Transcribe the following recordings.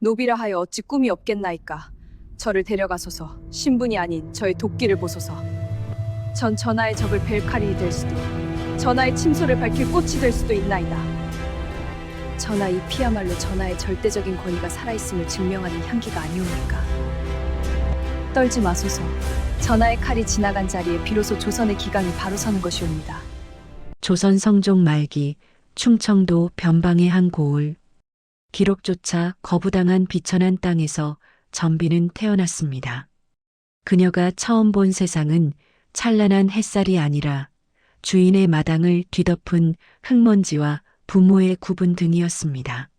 노비라 하여 어찌 꿈이 없겠나이까. 저를 데려가소서. 신분이 아닌 저의 도끼를 보소서. 전 전하의 적을 벨 칼이 될 수도, 전하의 침소를 밝힐 꽃이 될 수도 있나이다. 전하, 이 피야말로 전하의 절대적인 권위가 살아있음을 증명하는 향기가 아니옵니까? 떨지 마소서. 전하의 칼이 지나간 자리에 비로소 조선의 기강이 바로 서는 것이옵니다. 조선 성종 말기 충청도 변방의 한 고을, 기록조차 거부당한 비천한 땅에서 전비는 태어났습니다. 그녀가 처음 본 세상은 찬란한 햇살이 아니라 주인의 마당을 뒤덮은 흙먼지와 부모의 굽은 등이었습니다.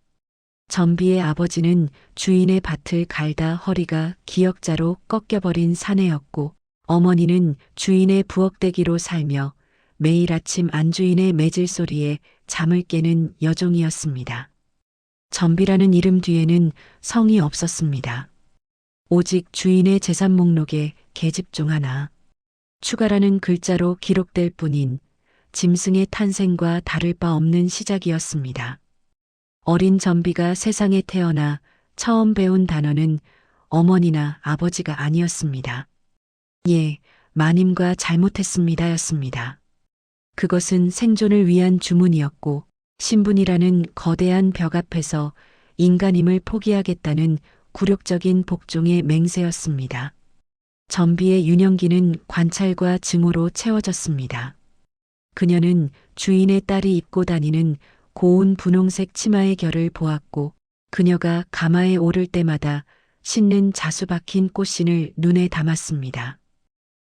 전비의 아버지는 주인의 밭을 갈다 허리가 기역자로 꺾여버린 사내였고, 어머니는 주인의 부엌대기로 살며 매일 아침 안주인의 매질 소리에 잠을 깨는 여종이었습니다. 전비라는 이름 뒤에는 성이 없었습니다. 오직 주인의 재산 목록에 계집종 하나, 추가라는 글자로 기록될 뿐인 짐승의 탄생과 다를 바 없는 시작이었습니다. 어린 전비가 세상에 태어나 처음 배운 단어는 어머니나 아버지가 아니었습니다. 예, 마님과 잘못했습니다였습니다. 그것은 생존을 위한 주문이었고, 신분이라는 거대한 벽 앞에서 인간임을 포기하겠다는 굴욕적인 복종의 맹세였습니다. 전비의 유년기는 관찰과 증오로 채워졌습니다. 그녀는 주인의 딸이 입고 다니는 고운 분홍색 치마의 결을 보았고, 그녀가 가마에 오를 때마다 씻는 자수 박힌 꽃신을 눈에 담았습니다.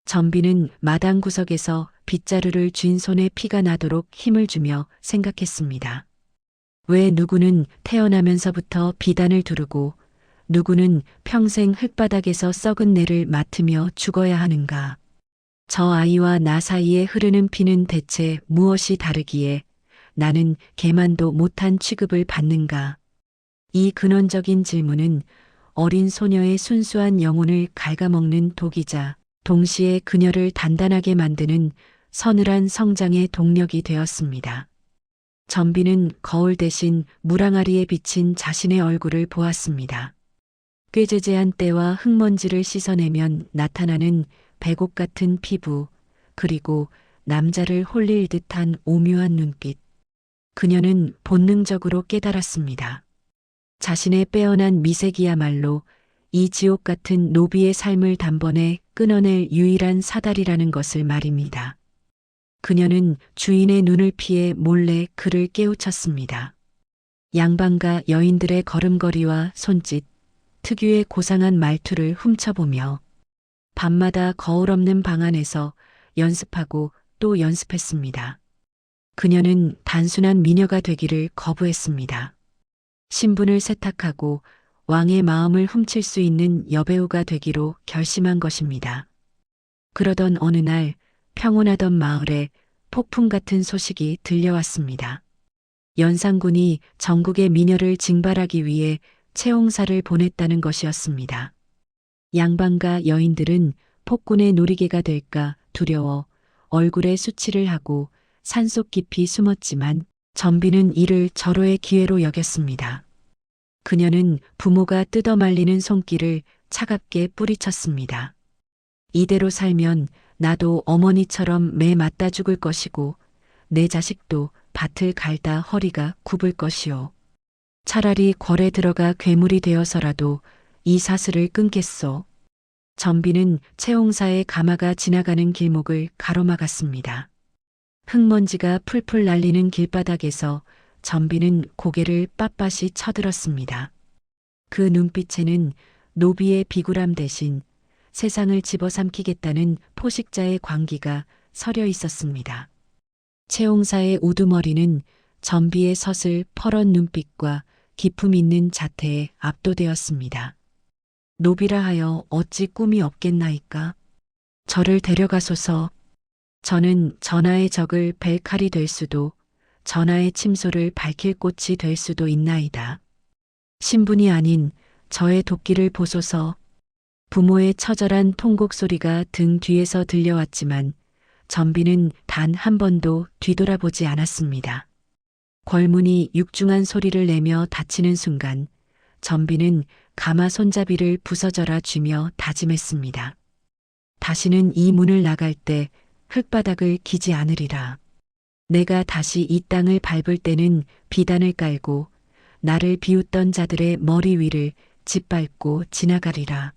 전비는 마당 구석에서 빗자루를 쥔 손에 피가 나도록 힘을 주며 생각했습니다. 왜 누구는 태어나면서부터 비단을 두르고 누구는 평생 흙바닥에서 썩은 내를 맡으며 죽어야 하는가? 저 아이와 나 사이에 흐르는 피는 대체 무엇이 다르기에 나는 개만도 못한 취급을 받는가? 이 근원적인 질문은 어린 소녀의 순수한 영혼을 갉아먹는 독이자 동시에 그녀를 단단하게 만드는 서늘한 성장의 동력이 되었습니다. 전비는 거울 대신 물항아리에 비친 자신의 얼굴을 보았습니다. 꾀죄죄한 때와 흙먼지를 씻어내면 나타나는 백옥 같은 피부, 그리고 남자를 홀릴 듯한 오묘한 눈빛. 그녀는 본능적으로 깨달았습니다. 자신의 빼어난 미색이야말로 이 지옥 같은 노비의 삶을 단번에 끊어낼 유일한 사다리라는 것을 말입니다. 그녀는 주인의 눈을 피해 몰래 그를 깨우쳤습니다. 양반과 여인들의 걸음걸이와 손짓, 특유의 고상한 말투를 훔쳐보며 밤마다 거울 없는 방 안에서 연습하고 또 연습했습니다. 그녀는 단순한 미녀가 되기를 거부했습니다. 신분을 세탁하고 왕의 마음을 훔칠 수 있는 여배우가 되기로 결심한 것입니다. 그러던 어느 날 평온하던 마을에 폭풍 같은 소식이 들려왔습니다. 연산군이 전국의 미녀를 징발하기 위해 채용사를 보냈다는 것이었습니다. 양반과 여인들은 폭군의 놀이개가 될까 두려워 얼굴에 수치를 하고 산속 깊이 숨었지만 전비는 이를 절호의 기회로 여겼습니다. 그녀는 부모가 뜯어말리는 손길을 차갑게 뿌리쳤습니다. 이대로 살면 나도 어머니처럼 매 맞다 죽을 것이고 내 자식도 밭을 갈다 허리가 굽을 것이오. 차라리 궐에 들어가 괴물이 되어서라도 이 사슬을 끊겠소. 전비는 채용사의 가마가 지나가는 길목을 가로막았습니다. 흙먼지가 풀풀 날리는 길바닥에서 전비는 고개를 빳빳이 쳐들었습니다. 그 눈빛에는 노비의 비굴함 대신 세상을 집어삼키겠다는 포식자의 광기가 서려 있었습니다. 채용사의 우두머리는 전비의 서슬 퍼런 눈빛과 기품 있는 자태에 압도되었습니다. 노비라 하여 어찌 꿈이 없겠나이까? 저를 데려가소서. 저는 전하의 적을 벨 칼이 될 수도 전하의 침소를 밝힐 꽃이 될 수도 있나이다. 신분이 아닌 저의 도끼를 보소서. 부모의 처절한 통곡 소리가 등 뒤에서 들려왔지만 전비는 단 한 번도 뒤돌아보지 않았습니다. 궐문이 육중한 소리를 내며 닫히는 순간 전비는 가마 손잡이를 부서져라 쥐며 다짐했습니다. 다시는 이 문을 나갈 때 흙바닥을 기지 않으리라. 내가 다시 이 땅을 밟을 때는 비단을 깔고 나를 비웃던 자들의 머리 위를 짓밟고 지나가리라.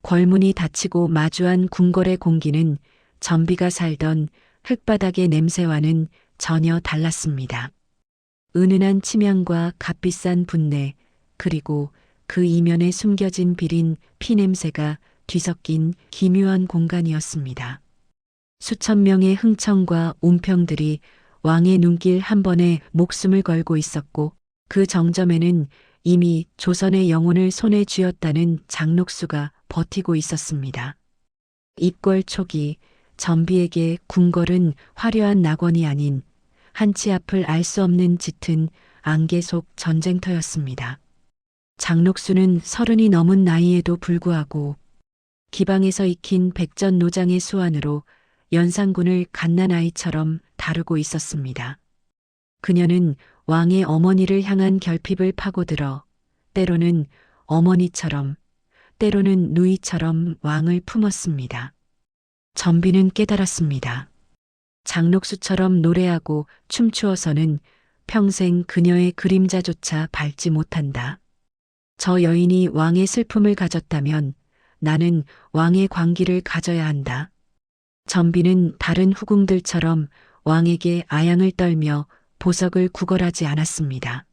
궐문이 닫히고 마주한 궁궐의 공기는 전비가 살던 흙바닥의 냄새와는 전혀 달랐습니다. 은은한 침향과 값비싼 분내, 그리고 그 이면에 숨겨진 비린 피냄새가 뒤섞인 기묘한 공간이었습니다. 수천 명의 흥청과 운평들이 왕의 눈길 한 번에 목숨을 걸고 있었고 그 정점에는 이미 조선의 영혼을 손에 쥐었다는 장녹수가 버티고 있었습니다. 입궐 초기 전비에게 궁궐은 화려한 낙원이 아닌 한치 앞을 알 수 없는 짙은 안개 속 전쟁터였습니다. 장녹수는 30이 넘은 나이에도 불구하고 기방에서 익힌 백전노장의 수완으로 연산군을 갓난아이처럼 다루고 있었습니다. 그녀는 왕의 어머니를 향한 결핍을 파고들어 때로는 어머니처럼 때로는 누이처럼 왕을 품었습니다. 전비는 깨달았습니다. 장녹수처럼 노래하고 춤추어서는 평생 그녀의 그림자조차 밟지 못한다. 저 여인이 왕의 슬픔을 가졌다면 나는 왕의 광기를 가져야 한다. 전비는 다른 후궁들처럼 왕에게 아양을 떨며 보석을 구걸하지 않았습니다.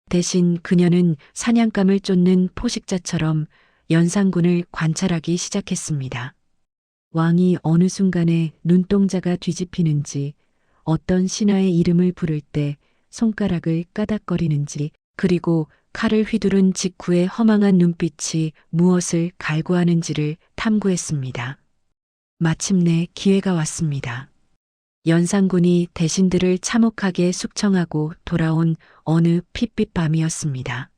대신 그녀는 사냥감을 쫓는 포식자처럼 연산군을 관찰하기 시작했습니다. 왕이 어느 순간에 눈동자가 뒤집히는지, 어떤 신하의 이름을 부를 때 손가락을 까닥거리는지, 그리고 칼을 휘두른 직후의 허망한 눈빛이 무엇을 갈구하는지를 탐구했습니다. 마침내 기회가 왔습니다. 연산군이 대신들을 참혹하게 숙청하고 돌아온 어느 핏빛 밤이었습니다.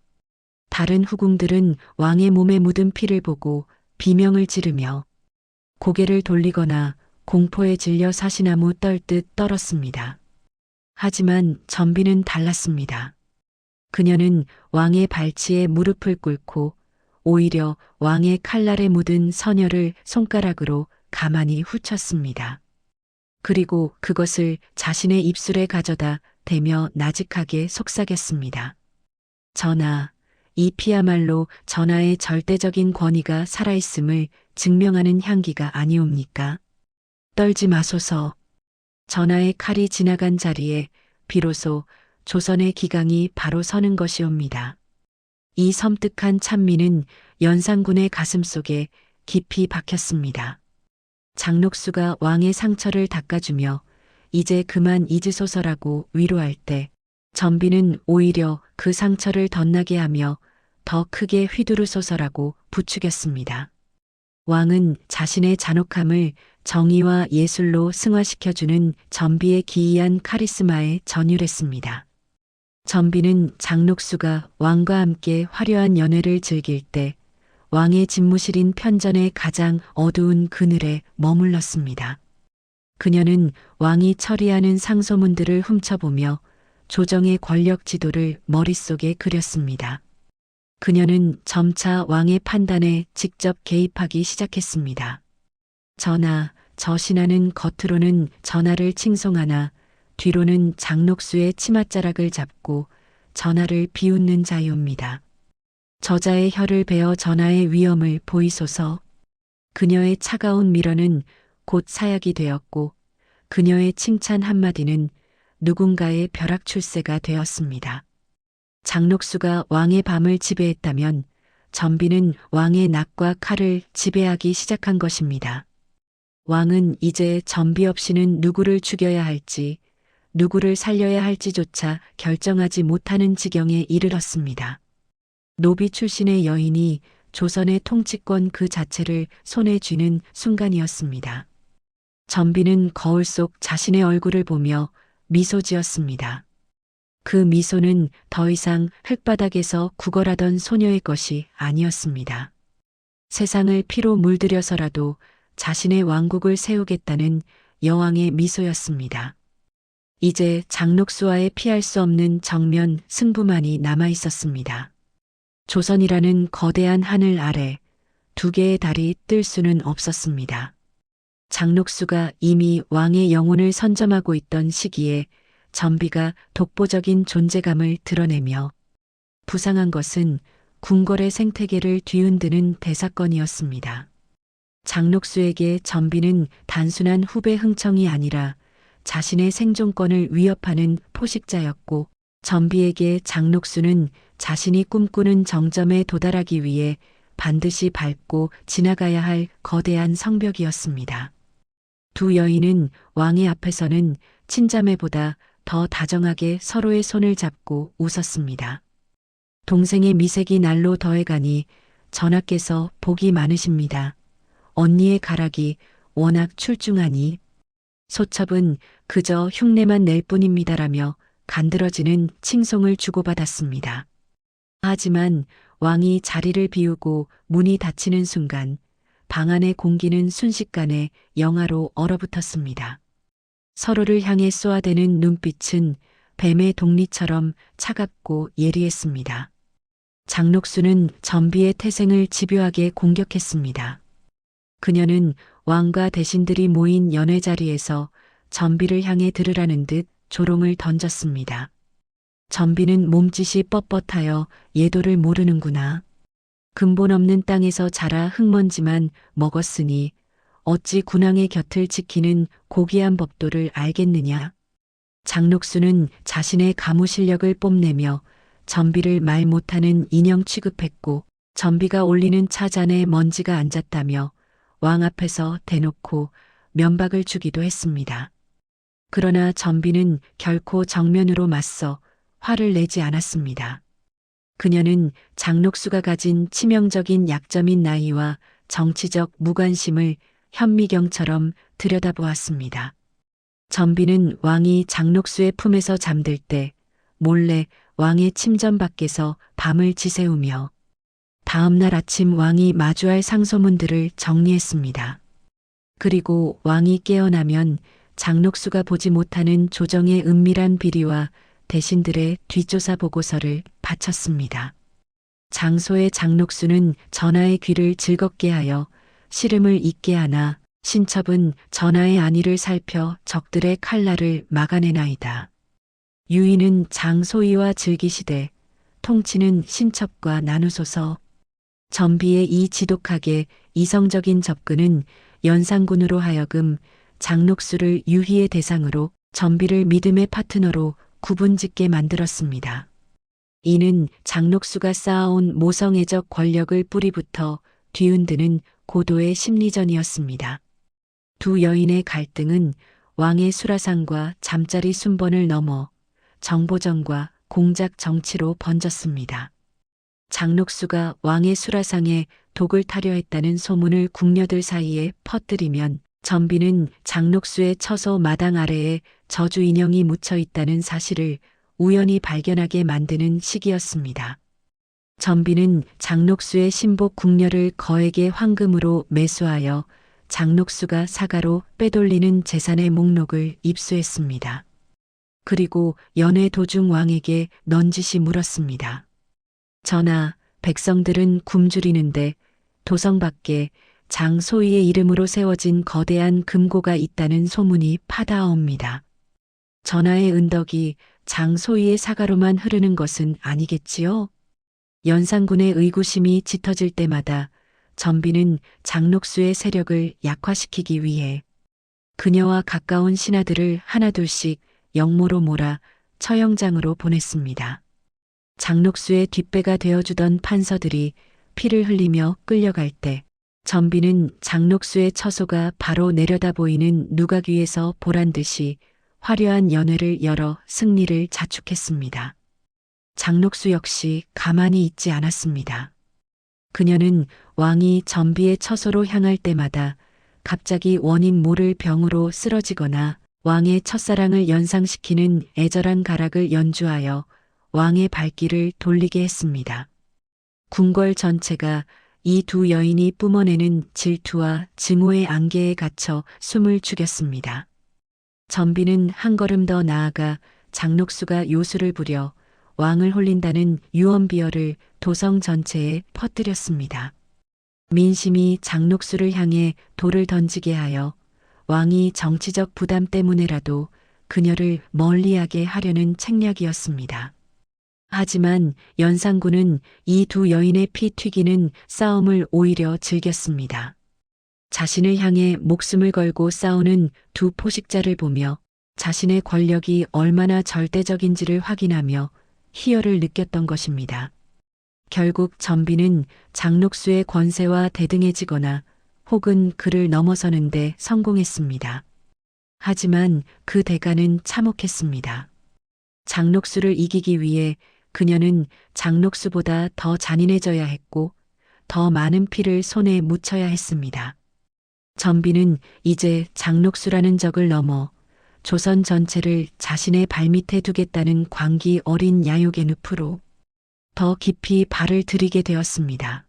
다른 후궁들은 왕의 몸에 묻은 피를 보고 비명을 지르며 고개를 돌리거나 공포에 질려 사시나무 떨듯 떨었습니다. 하지만 전비는 달랐습니다. 그녀는 왕의 발치에 무릎을 꿇고 오히려 왕의 칼날에 묻은 선혈을 손가락으로 가만히 훑었습니다. 그리고 그것을 자신의 입술에 가져다 대며 나직하게 속삭였습니다. 전하, 이 피야말로 전하의 절대적인 권위가 살아있음을 증명하는 향기가 아니옵니까? 떨지 마소서. 전하의 칼이 지나간 자리에 비로소 조선의 기강이 바로 서는 것이옵니다. 이 섬뜩한 찬미는 연산군의 가슴 속에 깊이 박혔습니다. 장녹수가 왕의 상처를 닦아주며 이제 그만 잊으소서라고 위로할 때 전비는 오히려 그 상처를 덧나게 하며 더 크게 휘두르소서라고 부추겼습니다. 왕은 자신의 잔혹함을 정의와 예술로 승화시켜주는 전비의 기이한 카리스마에 전율했습니다. 전비는 장녹수가 왕과 함께 화려한 연회를 즐길 때 왕의 집무실인 편전의 가장 어두운 그늘에 머물렀습니다. 그녀는 왕이 처리하는 상소문들을 훔쳐보며 조정의 권력 지도를 머릿속에 그렸습니다. 그녀는 점차 왕의 판단에 직접 개입하기 시작했습니다. 전하, 저 신하는 겉으로는 전하를 칭송하나 뒤로는 장녹수의 치맛자락을 잡고 전하를 비웃는 자유입니다. 저자의 혀를 베어 전하의 위엄을 보이소서. 그녀의 차가운 밀어는 곧 사약이 되었고 그녀의 칭찬 한마디는 누군가의 벼락출세가 되었습니다. 장녹수가 왕의 밤을 지배했다면 전비는 왕의 낙과 칼을 지배하기 시작한 것입니다. 왕은 이제 전비 없이는 누구를 죽여야 할지, 누구를 살려야 할지조차 결정하지 못하는 지경에 이르렀습니다. 노비 출신의 여인이 조선의 통치권 그 자체를 손에 쥐는 순간이었습니다. 전비는 거울 속 자신의 얼굴을 보며 미소 지었습니다. 그 미소는 더 이상 흙바닥에서 구걸하던 소녀의 것이 아니었습니다. 세상을 피로 물들여서라도 자신의 왕국을 세우겠다는 여왕의 미소였습니다. 이제 장녹수와의 피할 수 없는 정면 승부만이 남아 있었습니다. 조선이라는 거대한 하늘 아래 두 개의 달이 뜰 수는 없었습니다. 장록수가 이미 왕의 영혼을 선점하고 있던 시기에 전비가 독보적인 존재감을 드러내며 부상한 것은 궁궐의 생태계를 뒤흔드는 대사건이었습니다. 장록수에게 전비는 단순한 후배 흥청이 아니라 자신의 생존권을 위협하는 포식자였고, 전비에게 장록수는 자신이 꿈꾸는 정점에 도달하기 위해 반드시 밟고 지나가야 할 거대한 성벽이었습니다. 두 여인은 왕의 앞에서는 친자매보다 더 다정하게 서로의 손을 잡고 웃었습니다. 동생의 미색이 날로 더해가니 전하께서 복이 많으십니다. 언니의 가락이 워낙 출중하니 소첩은 그저 흉내만 낼 뿐입니다라며 간드러지는 칭송을 주고받았습니다. 하지만 왕이 자리를 비우고 문이 닫히는 순간 방 안의 공기는 순식간에 영하로 얼어붙었습니다. 서로를 향해 쏘아대는 눈빛은 뱀의 독리처럼 차갑고 예리했습니다. 장록수는 전비의 태생을 집요하게 공격했습니다. 그녀는 왕과 대신들이 모인 연회 자리에서 전비를 향해 들으라는 듯 조롱을 던졌습니다. 전비는 몸짓이 뻣뻣하여 예도를 모르는구나. 근본 없는 땅에서 자라 흙먼지만 먹었으니 어찌 군왕의 곁을 지키는 고귀한 법도를 알겠느냐. 장록수는 자신의 가무 실력을 뽐내며 전비를 말 못하는 인형 취급했고, 전비가 올리는 차잔에 먼지가 앉았다며 왕 앞에서 대놓고 면박을 주기도 했습니다. 그러나 전비는 결코 정면으로 맞서 화를 내지 않았습니다. 그녀는 장록수가 가진 치명적인 약점인 나이와 정치적 무관심을 현미경처럼 들여다보았습니다. 전비는 왕이 장록수의 품에서 잠들 때 몰래 왕의 침전 밖에서 밤을 지새우며 다음 날 아침 왕이 마주할 상소문들을 정리했습니다. 그리고 왕이 깨어나면 장록수가 보지 못하는 조정의 은밀한 비리와 대신들의 뒷조사 보고서를 바쳤습니다. 장소의 장록수는 전하의 귀를 즐겁게 하여 시름을 잊게 하나, 신첩은 전하의 안위를 살펴 적들의 칼날을 막아내나이다. 유인은 장소위와 즐기시되 통치는 신첩과 나누소서. 전비의 이 지독하게 이성적인 접근은 연산군으로 하여금 장록수를 유희의 대상으로, 전비를 믿음의 파트너로 구분짓게 만들었습니다. 이는 장록수가 쌓아온 모성애적 권력을 뿌리부터 뒤흔드는 고도의 심리전이었습니다. 두 여인의 갈등은 왕의 수라상과 잠자리 순번을 넘어 정보전과 공작 정치로 번졌습니다. 장록수가 왕의 수라상에 독을 타려 했다는 소문을 궁녀들 사이에 퍼뜨리면, 전비는 장록수의 처소 마당 아래에 저주 인형이 묻혀 있다는 사실을 우연히 발견하게 만드는 시기였습니다. 전비는 장록수의 신복 궁녀를 거액의 황금으로 매수하여 장록수가 사가로 빼돌리는 재산의 목록을 입수했습니다. 그리고 연회 도중 왕에게 넌지시 물었습니다. 전하, 백성들은 굶주리는데 도성 밖에 장소위의 이름으로 세워진 거대한 금고가 있다는 소문이 파다옵니다. 전하의 은덕이 장소위의 사가로만 흐르는 것은 아니겠지요? 연산군의 의구심이 짙어질 때마다 전비는 장록수의 세력을 약화시키기 위해 그녀와 가까운 신하들을 하나둘씩 영모로 몰아 처형장으로 보냈습니다. 장록수의 뒷배가 되어주던 판서들이 피를 흘리며 끌려갈 때 전비는 장록수의 처소가 바로 내려다 보이는 누각 위에서 보란 듯이 화려한 연회를 열어 승리를 자축했습니다. 장록수 역시 가만히 있지 않았습니다. 그녀는 왕이 전비의 처소로 향할 때마다 갑자기 원인 모를 병으로 쓰러지거나 왕의 첫사랑을 연상시키는 애절한 가락을 연주하여 왕의 발길을 돌리게 했습니다. 궁궐 전체가 이 두 여인이 뿜어내는 질투와 증오의 안개에 갇혀 숨을 죽였습니다. 전비는 한 걸음 더 나아가 장록수가 요술을 부려 왕을 홀린다는 유언비어를 도성 전체에 퍼뜨렸습니다. 민심이 장녹수를 향해 돌을 던지게 하여 왕이 정치적 부담 때문에라도 그녀를 멀리하게 하려는 책략이었습니다. 하지만 연산군은 이 두 여인의 피 튀기는 싸움을 오히려 즐겼습니다. 자신을 향해 목숨을 걸고 싸우는 두 포식자를 보며 자신의 권력이 얼마나 절대적인지를 확인하며 희열을 느꼈던 것입니다. 결국 전비는 장녹수의 권세와 대등해지거나 혹은 그를 넘어서는데 성공했습니다. 하지만 그 대가는 참혹했습니다. 장녹수를 이기기 위해 그녀는 장녹수보다 더 잔인해져야 했고 더 많은 피를 손에 묻혀야 했습니다. 전비는 이제 장녹수라는 적을 넘어 조선 전체를 자신의 발밑에 두겠다는 광기 어린 야욕의 늪으로 더 깊이 발을 들이게 되었습니다.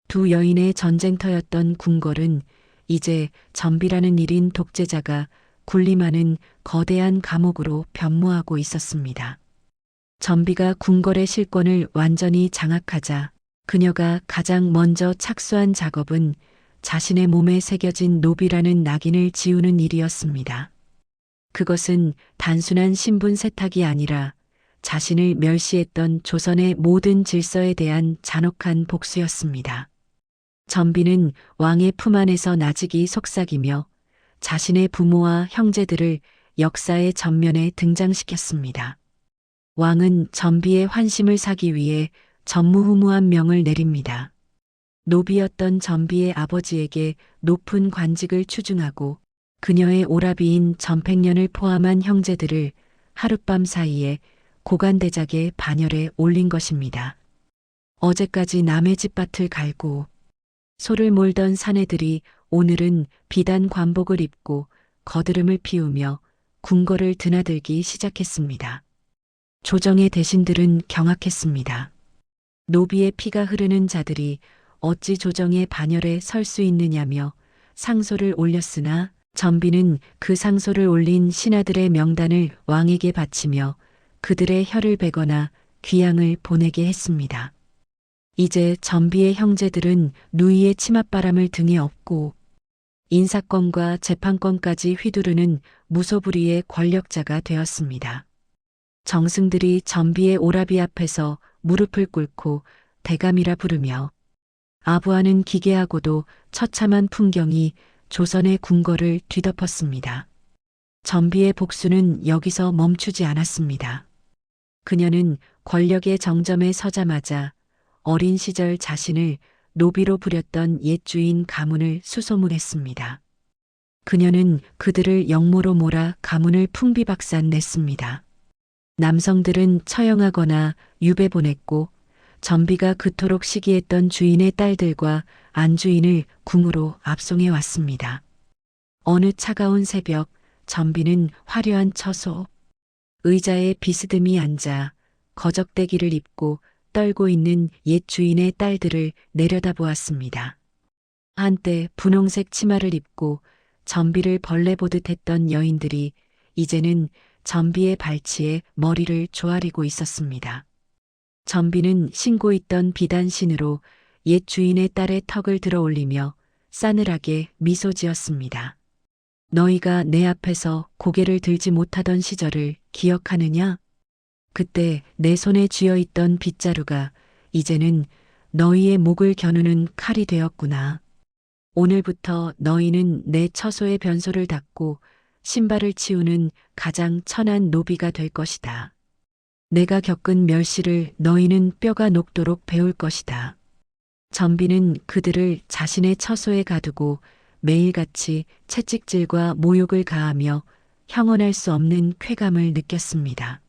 두 여인의 전쟁터였던 궁궐은 이제 전비라는 일인 독재자가 군림하는 거대한 감옥으로 변모하고 있었습니다. 전비가 궁궐의 실권을 완전히 장악하자 그녀가 가장 먼저 착수한 작업은 자신의 몸에 새겨진 노비라는 낙인을 지우는 일이었습니다. 그것은 단순한 신분 세탁이 아니라 자신을 멸시했던 조선의 모든 질서에 대한 잔혹한 복수였습니다. 전비는 왕의 품 안에서 나직이 속삭이며 자신의 부모와 형제들을 역사의 전면에 등장시켰습니다. 왕은 전비의 환심을 사기 위해 전무후무한 명을 내립니다. 노비였던 전비의 아버지에게 높은 관직을 추중하고 그녀의 오라비인 전팽년을 포함한 형제들을 하룻밤 사이에 고관대작의 반열에 올린 것입니다. 어제까지 남의 집밭을 갈고 소를 몰던 사내들이 오늘은 비단 관복을 입고 거드름을 피우며 궁궐을 드나들기 시작했습니다. 조정의 대신들은 경악했습니다. 노비의 피가 흐르는 자들이 어찌 조정의 반열에 설 수 있느냐며 상소를 올렸으나 전비는 그 상소를 올린 신하들의 명단을 왕에게 바치며 그들의 혀를 베거나 귀양을 보내게 했습니다. 이제 전비의 형제들은 누이의 치맛바람을 등에 업고 인사권과 재판권까지 휘두르는 무소불위의 권력자가 되었습니다. 정승들이 전비의 오라비 앞에서 무릎을 꿇고 대감이라 부르며 아부하는 기괴하고도 처참한 풍경이 조선의 궁궐을 뒤덮었습니다. 전비의 복수는 여기서 멈추지 않았습니다. 그녀는 권력의 정점에 서자마자 어린 시절 자신을 노비로 부렸던 옛 주인 가문을 수소문했습니다. 그녀는 그들을 영모로 몰아 가문을 풍비박산냈습니다. 남성들은 처형하거나 유배 보냈고 전비가 그토록 시기했던 주인의 딸들과 안주인을 궁으로 압송해 왔습니다. 어느 차가운 새벽 전비는 화려한 처소, 의자에 비스듬히 앉아 거적대기를 입고 떨고 있는 옛 주인의 딸들을 내려다보았습니다. 한때 분홍색 치마를 입고 전비를 벌레 보듯 했던 여인들이 이제는 전비의 발치에 머리를 조아리고 있었습니다. 전비는 신고 있던 비단신으로 옛 주인의 딸의 턱을 들어 올리며 싸늘하게 미소 지었습니다. 너희가 내 앞에서 고개를 들지 못하던 시절을 기억하느냐? 그때 내 손에 쥐어 있던 빗자루가 이제는 너희의 목을 겨누는 칼이 되었구나. 오늘부터 너희는 내 처소의 변소를 닫고 신발을 치우는 가장 천한 노비가 될 것이다. 내가 겪은 멸시를 너희는 뼈가 녹도록 배울 것이다. 전비는 그들을 자신의 처소에 가두고 매일같이 채찍질과 모욕을 가하며 형언할 수 없는 쾌감을 느꼈습니다.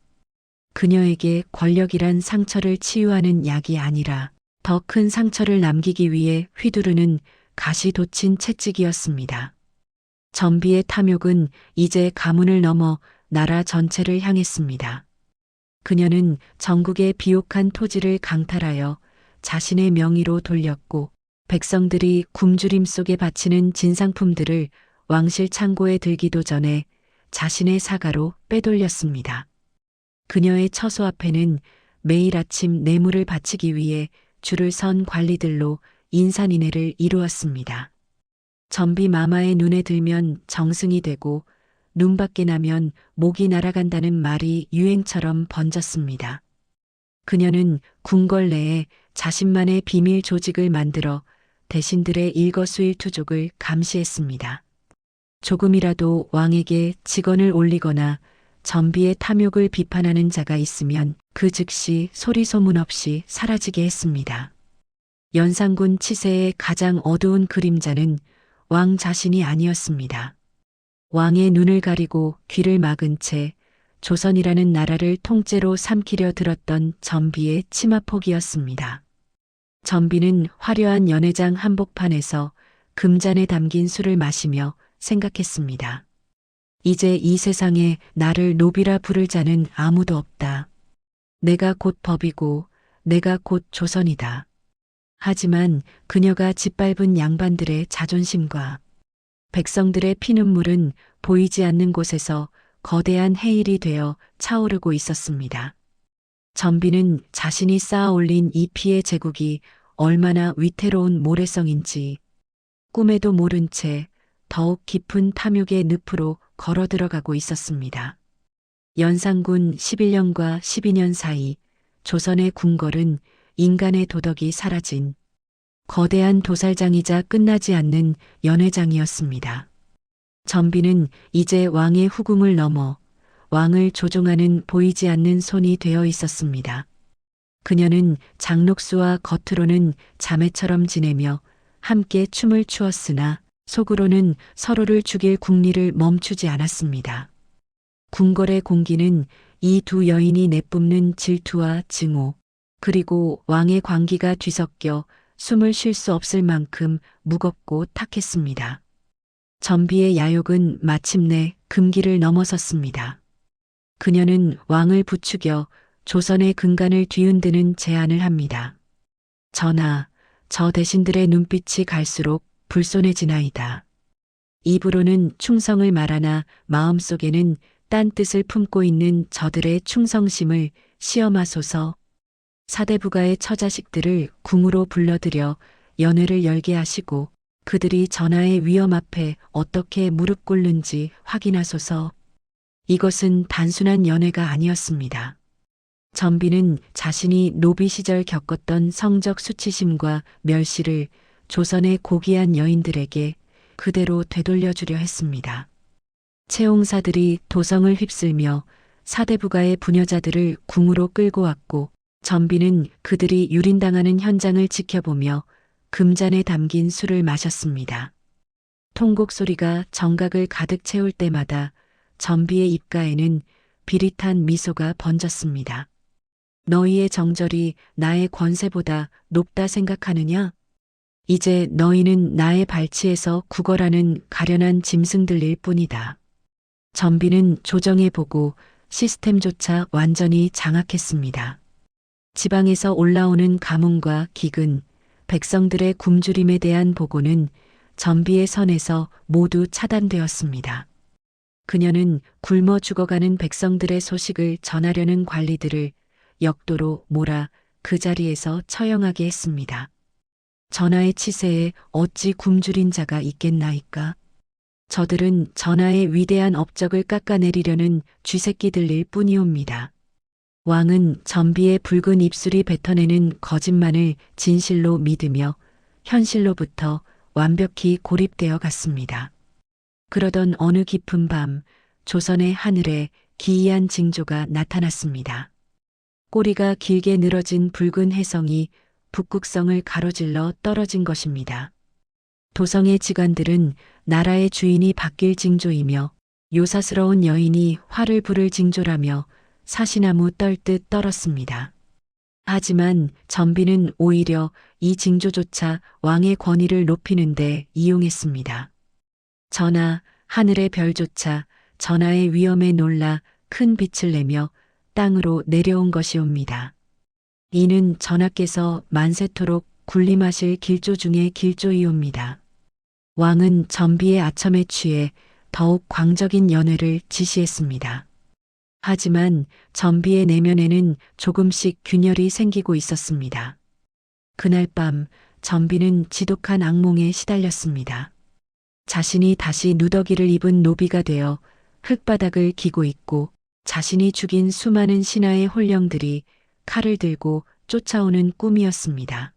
그녀에게 권력이란 상처를 치유하는 약이 아니라 더 큰 상처를 남기기 위해 휘두르는 가시 돋친 채찍이었습니다. 전비의 탐욕은 이제 가문을 넘어 나라 전체를 향했습니다. 그녀는 전국의 비옥한 토지를 강탈하여 자신의 명의로 돌렸고 백성들이 굶주림 속에 바치는 진상품들을 왕실 창고에 들기도 전에 자신의 사가로 빼돌렸습니다. 그녀의 처소 앞에는 매일 아침 뇌물을 바치기 위해 줄을 선 관리들로 인산인해를 이루었습니다. 전비 마마의 눈에 들면 정승이 되고 눈밖에 나면 목이 날아간다는 말이 유행처럼 번졌습니다. 그녀는 궁궐 내에 자신만의 비밀 조직을 만들어 대신들의 일거수일투족을 감시했습니다. 조금이라도 왕에게 직언을 올리거나 전비의 탐욕을 비판하는 자가 있으면 그 즉시 소리소문 없이 사라지게 했습니다. 연산군 치세의 가장 어두운 그림자는 왕 자신이 아니었습니다. 왕의 눈을 가리고 귀를 막은 채 조선이라는 나라를 통째로 삼키려 들었던 전비의 치마폭이었습니다. 전비는 화려한 연회장 한복판에서 금잔에 담긴 술을 마시며 생각했습니다. 이제 이 세상에 나를 노비라 부를 자는 아무도 없다. 내가 곧 법이고 내가 곧 조선이다. 하지만 그녀가 짓밟은 양반들의 자존심과 백성들의 피눈물은 보이지 않는 곳에서 거대한 해일이 되어 차오르고 있었습니다. 전비는 자신이 쌓아 올린 이 피의 제국이 얼마나 위태로운 모래성인지 꿈에도 모른 채 더욱 깊은 탐욕의 늪으로 걸어 들어가고 있었습니다. 연산군 11년과 12년 사이 조선의 궁궐은 인간의 도덕이 사라진 거대한 도살장이자 끝나지 않는 연회장이었습니다. 전비는 이제 왕의 후궁을 넘어 왕을 조종하는 보이지 않는 손이 되어 있었습니다. 그녀는 장녹수와 겉으로는 자매처럼 지내며 함께 춤을 추었으나 속으로는 서로를 죽일 궁리를 멈추지 않았습니다. 궁궐의 공기는 이 두 여인이 내뿜는 질투와 증오, 그리고 왕의 광기가 뒤섞여 숨을 쉴 수 없을 만큼 무겁고 탁했습니다. 전비의 야욕은 마침내 금기를 넘어섰습니다. 그녀는 왕을 부추겨 조선의 근간을 뒤흔드는 제안을 합니다. 전하, 저 대신들의 눈빛이 갈수록 불손해지나이다. 입으로는 충성을 말하나 마음속에는 딴 뜻을 품고 있는 저들의 충성심을 시험하소서. 사대부가의 처자식들을 궁으로 불러들여 연회를 열게 하시고 그들이 전하의 위엄 앞에 어떻게 무릎 꿇는지 확인하소서. 이것은 단순한 연회가 아니었습니다. 전비는 자신이 노비 시절 겪었던 성적 수치심과 멸시를 조선의 고귀한 여인들에게 그대로 되돌려주려 했습니다. 채용사들이 도성을 휩쓸며 사대부가의 부녀자들을 궁으로 끌고 왔고 전비는 그들이 유린당하는 현장을 지켜보며 금잔에 담긴 술을 마셨습니다. 통곡 소리가 정각을 가득 채울 때마다 전비의 입가에는 비릿한 미소가 번졌습니다. 너희의 정절이 나의 권세보다 높다 생각하느냐? 이제 너희는 나의 발치에서 구걸하는 가련한 짐승들일 뿐이다. 전비는 조정해보고 시스템조차 완전히 장악했습니다. 지방에서 올라오는 가문과 기근, 백성들의 굶주림에 대한 보고는 전비의 선에서 모두 차단되었습니다. 그녀는 굶어 죽어가는 백성들의 소식을 전하려는 관리들을 역도로 몰아 그 자리에서 처형하게 했습니다. 전하의 치세에 어찌 굶주린 자가 있겠나이까? 저들은 전하의 위대한 업적을 깎아내리려는 쥐새끼들일 뿐이옵니다. 왕은 전비의 붉은 입술이 뱉어내는 거짓말을 진실로 믿으며 현실로부터 완벽히 고립되어 갔습니다. 그러던 어느 깊은 밤 조선의 하늘에 기이한 징조가 나타났습니다. 꼬리가 길게 늘어진 붉은 혜성이 북극성을 가로질러 떨어진 것입니다. 도성의 직관들은 나라의 주인이 바뀔 징조이며 요사스러운 여인이 화를 부를 징조라며 사시나무 떨듯 떨었습니다. 하지만 전비는 오히려 이 징조조차 왕의 권위를 높이는 데 이용했습니다. 전하, 하늘의 별조차 전하의 위엄에 놀라 큰 빛을 내며 땅으로 내려온 것이옵니다. 이는 전하께서 만세토록 군림하실 길조 중의 길조이옵니다. 왕은 전비의 아첨에 취해 더욱 광적인 연회를 지시했습니다. 하지만 전비의 내면에는 조금씩 균열이 생기고 있었습니다. 그날 밤 전비는 지독한 악몽에 시달렸습니다. 자신이 다시 누더기를 입은 노비가 되어 흙바닥을 기고 있고 자신이 죽인 수많은 신하의 혼령들이 칼을 들고 쫓아오는 꿈이었습니다.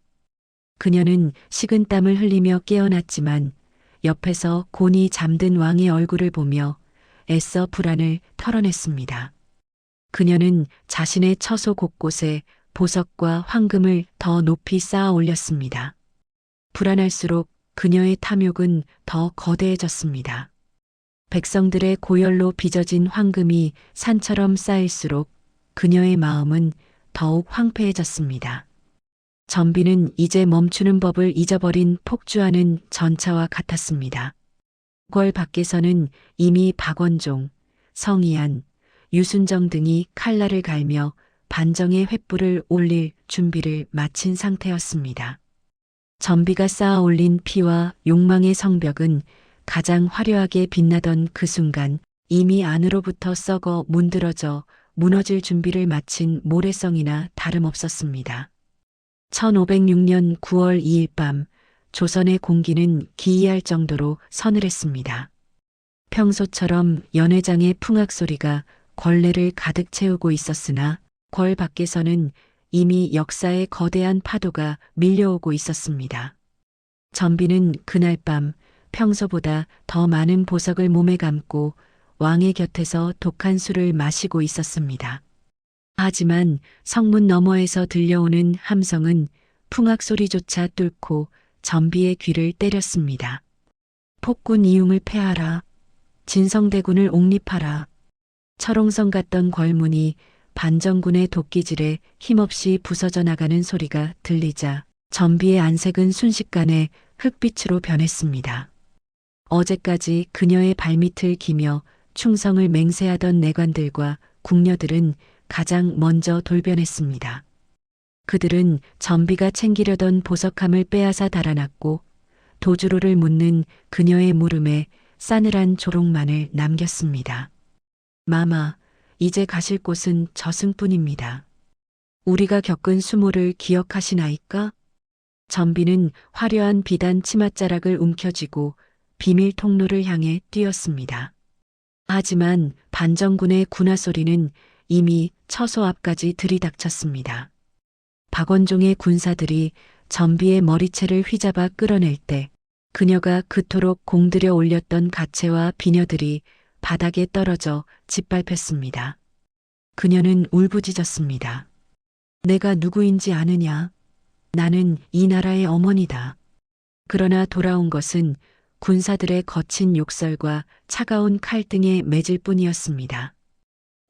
그녀는 식은땀을 흘리며 깨어났지만 옆에서 곤히 잠든 왕의 얼굴을 보며 애써 불안을 털어냈습니다. 그녀는 자신의 처소 곳곳에 보석과 황금을 더 높이 쌓아 올렸습니다. 불안할수록 그녀의 탐욕은 더 거대해졌습니다. 백성들의 고열로 빚어진 황금이 산처럼 쌓일수록 그녀의 마음은 더욱 황폐해졌습니다. 전비는 이제 멈추는 법을 잊어버린 폭주하는 전차와 같았습니다. 궐 밖에서는 이미 박원종, 성이안, 유순정 등이 칼날을 갈며 반정의 횃불을 올릴 준비를 마친 상태였습니다. 전비가 쌓아 올린 피와 욕망의 성벽은 가장 화려하게 빛나던 그 순간 이미 안으로부터 썩어 문드러져 무너질 준비를 마친 모래성이나 다름없었습니다. 1506년 9월 2일 밤 조선의 공기는 기이할 정도로 서늘했습니다. 평소처럼 연회장의 풍악 소리가 걸레를 가득 채우고 있었으나 궐 밖에서는 이미 역사의 거대한 파도가 밀려오고 있었습니다. 전비는 그날 밤 평소보다 더 많은 보석을 몸에 감고 왕의 곁에서 독한 술을 마시고 있었습니다. 하지만 성문 너머에서 들려오는 함성은 풍악 소리조차 뚫고 전비의 귀를 때렸습니다. 폭군 이웅을 폐하라. 진성대군을 옹립하라. 철옹성 같던 궐문이 반정군의 도끼질에 힘없이 부서져 나가는 소리가 들리자 전비의 안색은 순식간에 흙빛으로 변했습니다. 어제까지 그녀의 발밑을 기며 충성을 맹세하던 내관들과 궁녀들은 가장 먼저 돌변했습니다. 그들은 전비가 챙기려던 보석함을 빼앗아 달아났고 도주로를 묻는 그녀의 물음에 싸늘한 조롱만을 남겼습니다. 마마, 이제 가실 곳은 저승뿐입니다. 우리가 겪은 수모를 기억하시나이까? 전비는 화려한 비단 치맛자락을 움켜쥐고 비밀 통로를 향해 뛰었습니다. 하지만 반정군의 군화 소리는 이미 처소 앞까지 들이닥쳤습니다. 박원종의 군사들이 전비의 머리채를 휘잡아 끌어낼 때 그녀가 그토록 공들여 올렸던 가채와 비녀들이 바닥에 떨어져 짓밟혔습니다. 그녀는 울부짖었습니다. 내가 누구인지 아느냐? 나는 이 나라의 어머니다. 그러나 돌아온 것은 군사들의 거친 욕설과 차가운 칼등에 맺을 뿐이었습니다.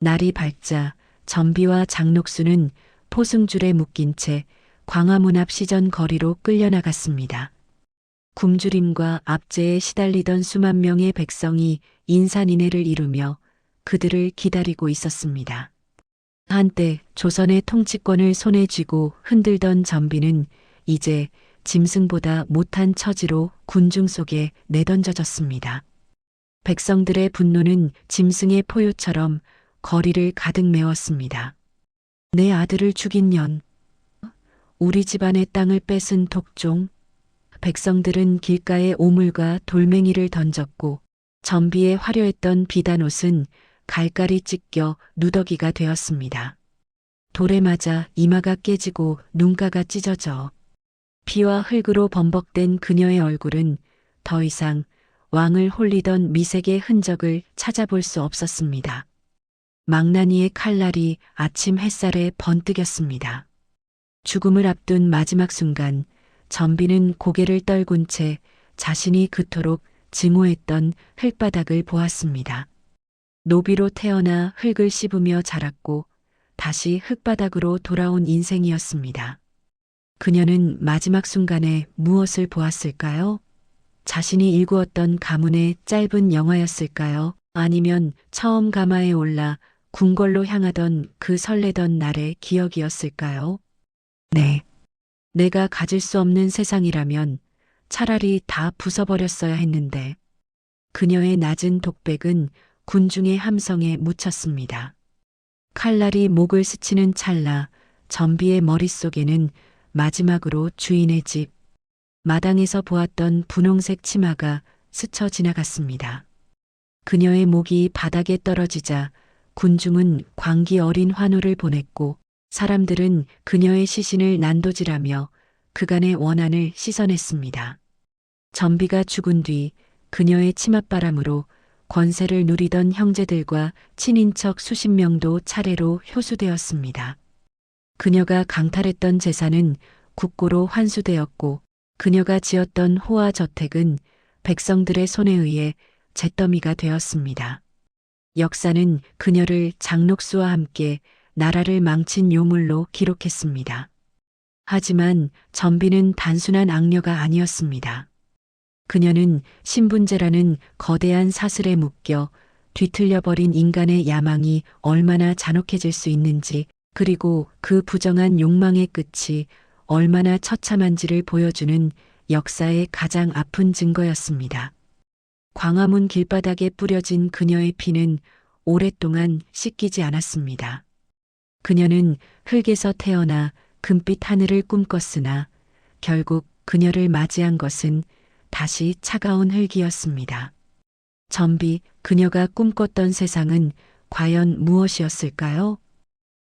날이 밝자 전비와 장녹수는 포승줄에 묶인 채 광화문 앞 시전 거리로 끌려나갔습니다. 굶주림과 압제에 시달리던 수만 명의 백성이 인산인해를 이루며 그들을 기다리고 있었습니다. 한때 조선의 통치권을 손에 쥐고 흔들던 전비는 이제 짐승보다 못한 처지로 군중 속에 내던져졌습니다. 백성들의 분노는 짐승의 포효처럼 거리를 가득 메웠습니다. 내 아들을 죽인 년, 우리 집안의 땅을 뺏은 독종. 백성들은 길가에 오물과 돌멩이를 던졌고 전비의 화려했던 비단옷은 갈갈이 찢겨 누더기가 되었습니다. 돌에 맞아 이마가 깨지고 눈가가 찢어져 피와 흙으로 범벅된 그녀의 얼굴은 더 이상 왕을 홀리던 미색의 흔적을 찾아볼 수 없었습니다. 망나니의 칼날이 아침 햇살에 번뜩였습니다. 죽음을 앞둔 마지막 순간 전비는 고개를 떨군 채 자신이 그토록 증오했던 흙바닥을 보았습니다. 노비로 태어나 흙을 씹으며 자랐고 다시 흙바닥으로 돌아온 인생이었습니다. 그녀는 마지막 순간에 무엇을 보았을까요? 자신이 일구었던 가문의 짧은 영화였을까요? 아니면 처음 가마에 올라 궁궐로 향하던 그 설레던 날의 기억이었을까요? 네. 내가 가질 수 없는 세상이라면 차라리 다 부숴버렸어야 했는데 그녀의 낮은 독백은 군중의 함성에 묻혔습니다. 칼날이 목을 스치는 찰나 전비의 머릿속에는 마지막으로 주인의 집, 마당에서 보았던 분홍색 치마가 스쳐 지나갔습니다. 그녀의 목이 바닥에 떨어지자 군중은 광기 어린 환호를 보냈고 사람들은 그녀의 시신을 난도질하며 그간의 원한을 씻어냈습니다. 전비가 죽은 뒤 그녀의 치맛바람으로 권세를 누리던 형제들과 친인척 수십 명도 차례로 효수되었습니다. 그녀가 강탈했던 재산은 국고로 환수되었고 그녀가 지었던 호화 저택은 백성들의 손에 의해 잿더미가 되었습니다. 역사는 그녀를 장녹수와 함께 나라를 망친 요물로 기록했습니다. 하지만 전비는 단순한 악녀가 아니었습니다. 그녀는 신분제라는 거대한 사슬에 묶여 뒤틀려버린 인간의 야망이 얼마나 잔혹해질 수 있는지, 그리고 그 부정한 욕망의 끝이 얼마나 처참한지를 보여주는 역사의 가장 아픈 증거였습니다. 광화문 길바닥에 뿌려진 그녀의 피는 오랫동안 씻기지 않았습니다. 그녀는 흙에서 태어나 금빛 하늘을 꿈꿨으나 결국 그녀를 맞이한 것은 다시 차가운 흙이었습니다. 전비, 그녀가 꿈꿨던 세상은 과연 무엇이었을까요?